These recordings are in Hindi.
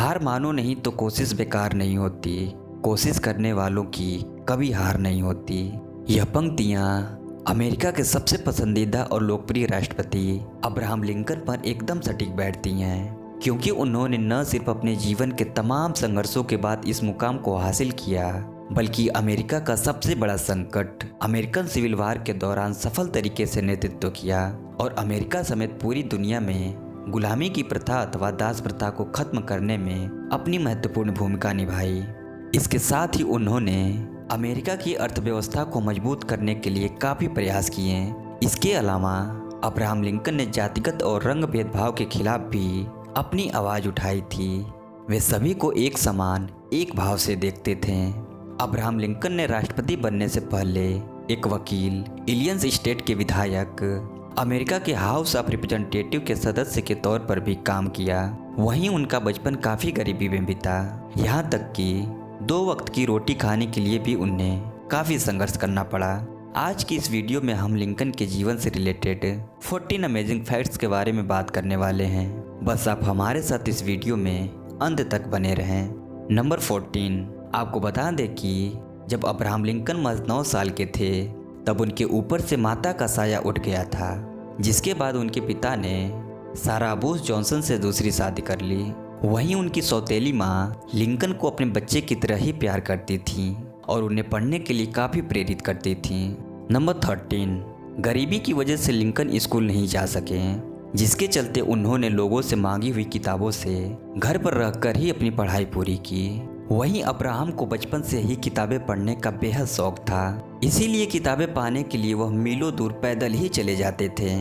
हार मानो नहीं तो कोशिश बेकार नहीं होती, कोशिश करने वालों की कभी हार नहीं होती। यह पंक्तियाँ अमेरिका के सबसे पसंदीदा और लोकप्रिय राष्ट्रपति अब्राहम लिंकन पर एकदम सटीक बैठती हैं, क्योंकि उन्होंने न सिर्फ अपने जीवन के तमाम संघर्षों के बाद इस मुकाम को हासिल किया, बल्कि अमेरिका का सबसे बड़ा संकट अमेरिकन सिविल वार के दौरान सफल तरीके से नेतृत्व किया और अमेरिका समेत पूरी दुनिया में गुलामी की प्रथा अथवा दास प्रथा को खत्म करने में अपनी महत्वपूर्ण भूमिका निभाई। इसके साथ ही उन्होंने अमेरिका की अर्थव्यवस्था को मजबूत करने के लिए काफ़ी प्रयास किए। इसके अलावा अब्राहम लिंकन ने जातिगत और रंग भेदभाव के खिलाफ भी अपनी आवाज़ उठाई थी। वे सभी को एक समान, एक भाव से देखते थे। अब्राहम लिंकन ने राष्ट्रपति बनने से पहले एक वकील, इलियंस स्टेट के विधायक, अमेरिका के हाउस ऑफ रिप्रेजेंटेटिव के सदस्य के तौर पर भी काम किया। वहीं उनका बचपन काफ़ी गरीबी में बीता, यहाँ तक कि 2 वक्त की रोटी खाने के लिए भी उन्हें काफ़ी संघर्ष करना पड़ा। आज की इस वीडियो में हम लिंकन के जीवन से रिलेटेड 14 अमेजिंग फैक्ट्स के बारे में बात करने वाले हैं। बस आप हमारे साथ इस वीडियो में अंत तक बने रहें। नंबर 14, आपको बता दें कि जब अब्राहम लिंकन महज 9 साल के थे तब उनके ऊपर से माता का साया उठ गया था, जिसके बाद उनके पिता ने सारा बुश जॉनसन से दूसरी शादी कर ली। वहीं उनकी सौतेली माँ लिंकन को अपने बच्चे की तरह ही प्यार करती थी और उन्हें पढ़ने के लिए काफ़ी प्रेरित करती थी। नंबर 13, गरीबी की वजह से लिंकन स्कूल नहीं जा सके, जिसके चलते उन्होंने लोगों से मांगी हुई किताबों से घर पर रहकर ही अपनी पढ़ाई पूरी की। वहीं अब्राहम को बचपन से ही किताबें पढ़ने का बेहद शौक था, इसीलिए किताबें पाने के लिए वह मीलों दूर पैदल ही चले जाते थे।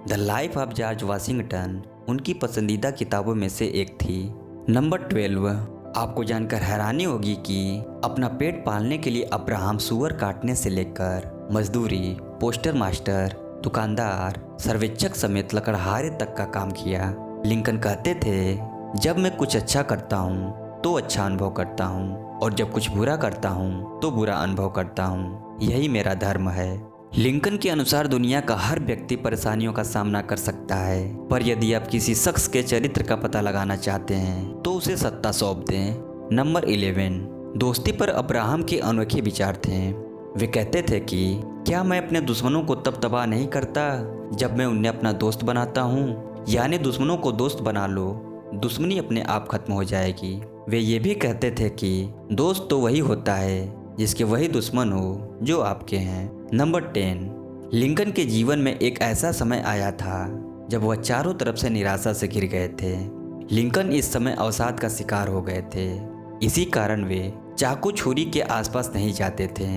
The life of George Washington उनकी पसंदीदा किताबों में से एक थी। नंबर 12, आपको जानकर हैरानी होगी कि अपना पेट पालने के लिए अब्राहम सूअर काटने से लेकर मजदूरी, पोस्टर मास्टर, दुकानदार, सर्वेक्षक समेत लकड़हारे तक का काम किया। लिंकन कहते थे, जब मैं कुछ अच्छा करता हूँ तो अच्छा अनुभव करता हूँ और जब कुछ बुरा करता हूँ तो बुरा अनुभव करता हूँ, यही मेरा धर्म है। लिंकन के अनुसार दुनिया का हर व्यक्ति परेशानियों का सामना कर सकता है, पर यदि आप किसी शख्स के चरित्र का पता लगाना चाहते हैं तो उसे सत्ता सौंप दें। नंबर 11, दोस्ती पर अब्राहम के अनोखे विचार थे। वे कहते थे कि क्या मैं अपने दुश्मनों को तब तबाह नहीं करता जब मैं उन्हें अपना दोस्त बनाता हूँ, यानी दुश्मनों को दोस्त बना लो, दुश्मनी अपने आप खत्म हो जाएगी। वे ये भी कहते थे कि दोस्त तो वही होता है जिसके वही दुश्मन हो जो आपके हैं। नंबर 10, लिंकन के जीवन में एक ऐसा समय आया था जब वह चारों तरफ से निराशा से घिर गए थे। लिंकन इस समय अवसाद का शिकार हो गए थे, इसी कारण वे चाकू छुरी के आसपास नहीं जाते थे।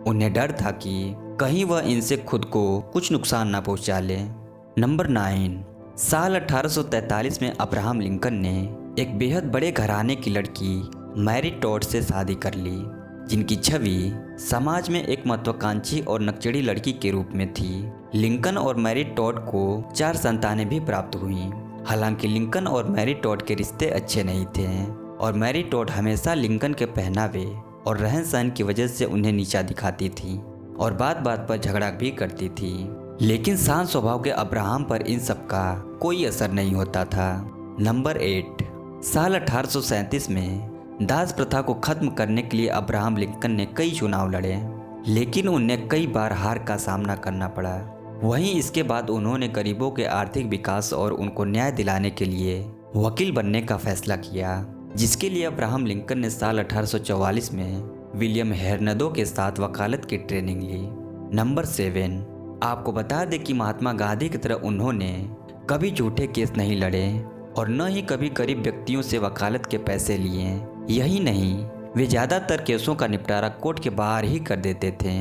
उन्हें डर था कि कहीं वह इनसे खुद को कुछ नुकसान ना पहुंचा ले। नंबर 9, साल 1843 में अब्राहम लिंकन ने एक बेहद बड़े घराने की लड़की मैरी टॉड से शादी कर ली, जिनकी छवि समाज में एक महत्वाकांक्षी और नकचड़ी लड़की के रूप में थी। लिंकन और मैरी टॉड को 4 संतानें भी प्राप्त हुईं। हालांकि लिंकन और मैरी टॉड के रिश्ते अच्छे नहीं थे और मैरी टॉड हमेशा लिंकन के पहनावे और रहन सहन की वजह से उन्हें नीचा दिखाती थी और बात बात पर झगड़ा भी करती थी। लेकिन शांत स्वभाव के अब्राहम पर इन सब का कोई असर नहीं होता था। नंबर 8, साल 1837 में दास प्रथा को खत्म करने के लिए अब्राहम लिंकन ने कई चुनाव लड़े, लेकिन उन्हें कई बार हार का सामना करना पड़ा। वहीं इसके बाद उन्होंने गरीबों के आर्थिक विकास और उनको न्याय दिलाने के लिए वकील बनने का फैसला किया, जिसके लिए अब्राहम लिंकन ने साल 1844 में विलियम हेरनदो के साथ वकालत की ट्रेनिंग ली। नंबर 7, आपको बता दें कि महात्मा गांधी की तरह उन्होंने कभी झूठे केस नहीं लड़े और न ही कभी गरीब व्यक्तियों से वकालत के पैसे लिए। यही नहीं, वे ज़्यादातर केसों का निपटारा कोर्ट के बाहर ही कर देते थे।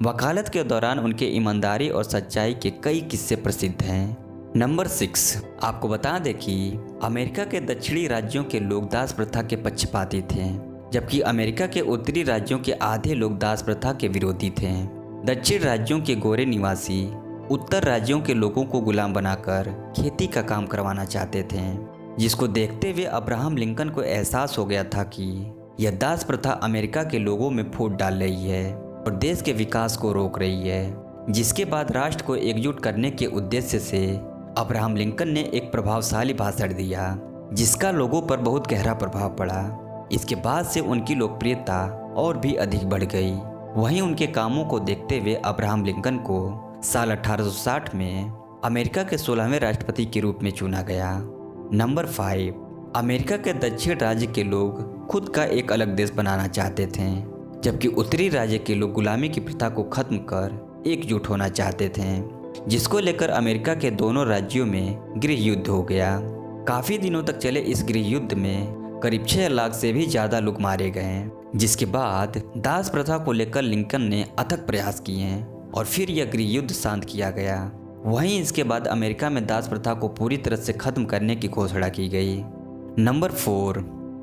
वकालत के दौरान उनके ईमानदारी और सच्चाई के कई किस्से प्रसिद्ध हैं। नंबर 6, आपको बता दें कि अमेरिका के दक्षिणी राज्यों के लोग दास प्रथा के पक्षपाती थे, जबकि अमेरिका के उत्तरी राज्यों के आधे लोग दास प्रथा के विरोधी थे। दक्षिण राज्यों के गोरे निवासी उत्तर राज्यों के लोगों को गुलाम बनाकर खेती का काम करवाना चाहते थे, जिसको देखते हुए अब्राहम लिंकन को एहसास हो गया था कि यह दास प्रथा अमेरिका के लोगों में फूट डाल रही है और देश के विकास को रोक रही है। जिसके बाद राष्ट्र को एकजुट करने के उद्देश्य से अब्राहम लिंकन ने एक प्रभावशाली भाषण दिया, जिसका लोगों पर बहुत गहरा प्रभाव पड़ा। इसके बाद से उनकी लोकप्रियता और भी अधिक बढ़ गई। वहीं उनके कामों को देखते हुए अब्राहम लिंकन को साल 1860 में अमेरिका के 16वें राष्ट्रपति के रूप में चुना गया। नंबर 5, अमेरिका के दक्षिण राज्य के लोग खुद का एक अलग देश बनाना चाहते थे, जबकि उत्तरी राज्य के लोग गुलामी की प्रथा को खत्म कर एकजुट होना चाहते थे, जिसको लेकर अमेरिका के दोनों राज्यों में गृह युद्ध हो गया। काफ़ी दिनों तक चले इस गृह युद्ध में करीब 6 लाख से भी ज़्यादा लोग मारे गए, जिसके बाद दास प्रथा को लेकर लिंकन ने अथक प्रयास किए और फिर यह गृह युद्ध शांत किया गया। वहीं इसके बाद अमेरिका में दास प्रथा को पूरी तरह से खत्म करने की घोषणा की गई। नंबर 4,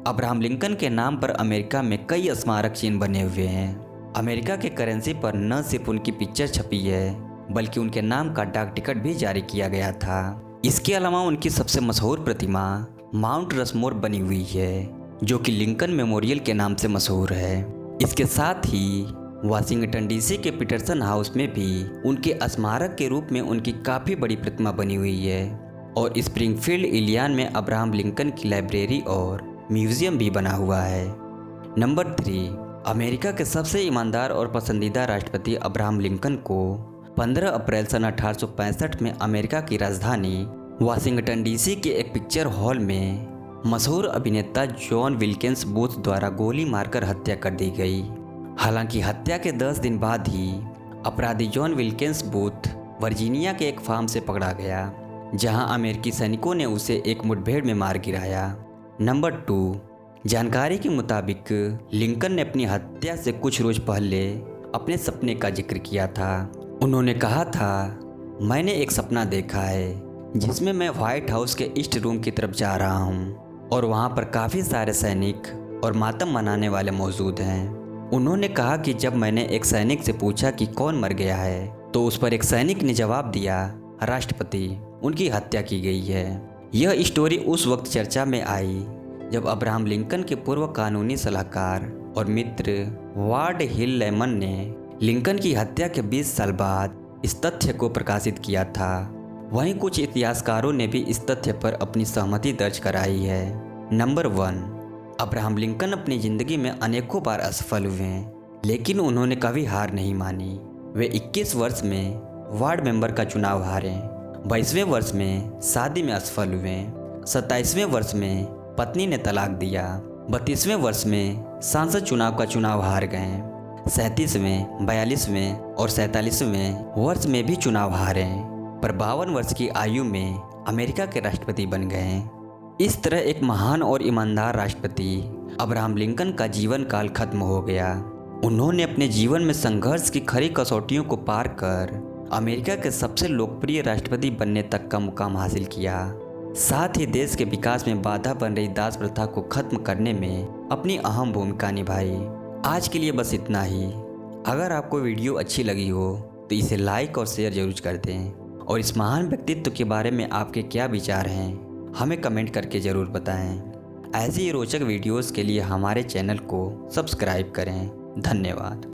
अब्राहम लिंकन के नाम पर अमेरिका में कई स्मारक चिन्ह बने हुए हैं। अमेरिका के करेंसी पर न सिर्फ उनकी पिक्चर छपी है, बल्कि उनके नाम का डाक टिकट भी जारी किया गया था। इसके अलावा उनकी सबसे मशहूर प्रतिमा माउंट रशमोर बनी हुई है, जो कि लिंकन मेमोरियल के नाम से मशहूर है। इसके साथ ही वाशिंगटन डीसी के पीटरसन हाउस में भी उनके स्मारक के रूप में उनकी काफ़ी बड़ी प्रतिमा बनी हुई है, और स्प्रिंगफील्ड इलियान में अब्राहम लिंकन की लाइब्रेरी और म्यूजियम भी बना हुआ है। नंबर 3, अमेरिका के सबसे ईमानदार और पसंदीदा राष्ट्रपति अब्राहम लिंकन को 15 अप्रैल सन 1865 में अमेरिका की राजधानी वाशिंगटन डीसी के एक पिक्चर हॉल में मशहूर अभिनेता जॉन विल्किंस बूथ द्वारा गोली मारकर हत्या कर दी गई। हालांकि हत्या के 10 दिन बाद ही अपराधी जॉन विल्किंस बूथ वर्जीनिया के एक फार्म से पकड़ा गया, जहां अमेरिकी सैनिकों ने उसे एक मुठभेड़ में मार गिराया। नंबर 2, जानकारी के मुताबिक लिंकन ने अपनी हत्या से कुछ रोज पहले अपने सपने का जिक्र किया था। उन्होंने कहा था, मैंने एक सपना देखा है जिसमें मैं व्हाइट हाउस के ईस्ट रूम की तरफ जा रहा हूं और वहां पर काफ़ी सारे सैनिक और मातम मनाने वाले मौजूद हैं। उन्होंने कहा कि जब मैंने एक सैनिक से पूछा कि कौन मर गया है, तो उस पर एक सैनिक ने जवाब दिया, राष्ट्रपति, उनकी हत्या की गई है। यह स्टोरी उस वक्त चर्चा में आई जब अब्राहम लिंकन के पूर्व कानूनी सलाहकार और मित्र वार्ड हिल लेमन ने लिंकन की हत्या के 20 साल बाद इस तथ्य को प्रकाशित किया था। वहीं कुछ इतिहासकारों ने भी इस तथ्य पर अपनी सहमति दर्ज कराई है। नंबर 1, अब्राहम लिंकन अपनी ज़िंदगी में अनेकों बार असफल हुए, लेकिन उन्होंने कभी हार नहीं मानी। वे 21 वर्ष में वार्ड मेंबर का चुनाव हारे, 22वें वर्ष में शादी में असफल हुए, 27वें वर्ष में पत्नी ने तलाक दिया, 32वें वर्ष में सांसद चुनाव का चुनाव हार गए, 37वें, 42वें और 47वें वर्ष में भी चुनाव हारे, पर 52 वर्ष की आयु में अमेरिका के राष्ट्रपति बन गए। इस तरह एक महान और ईमानदार राष्ट्रपति अब्राहम लिंकन का जीवन काल खत्म हो गया। उन्होंने अपने जीवन में संघर्ष की खरी कसौटियों को पार कर अमेरिका के सबसे लोकप्रिय राष्ट्रपति बनने तक का मुकाम हासिल किया। साथ ही देश के विकास में बाधा बन रही दास प्रथा को खत्म करने में अपनी अहम भूमिका निभाई। आज के लिए बस इतना ही। अगर आपको वीडियो अच्छी लगी हो तो इसे लाइक और शेयर जरूर कर दें, और इस महान व्यक्तित्व के बारे में आपके क्या विचार हैं हमें कमेंट करके ज़रूर बताएं। ऐसी ही रोचक वीडियोस के लिए हमारे चैनल को सब्सक्राइब करें। धन्यवाद।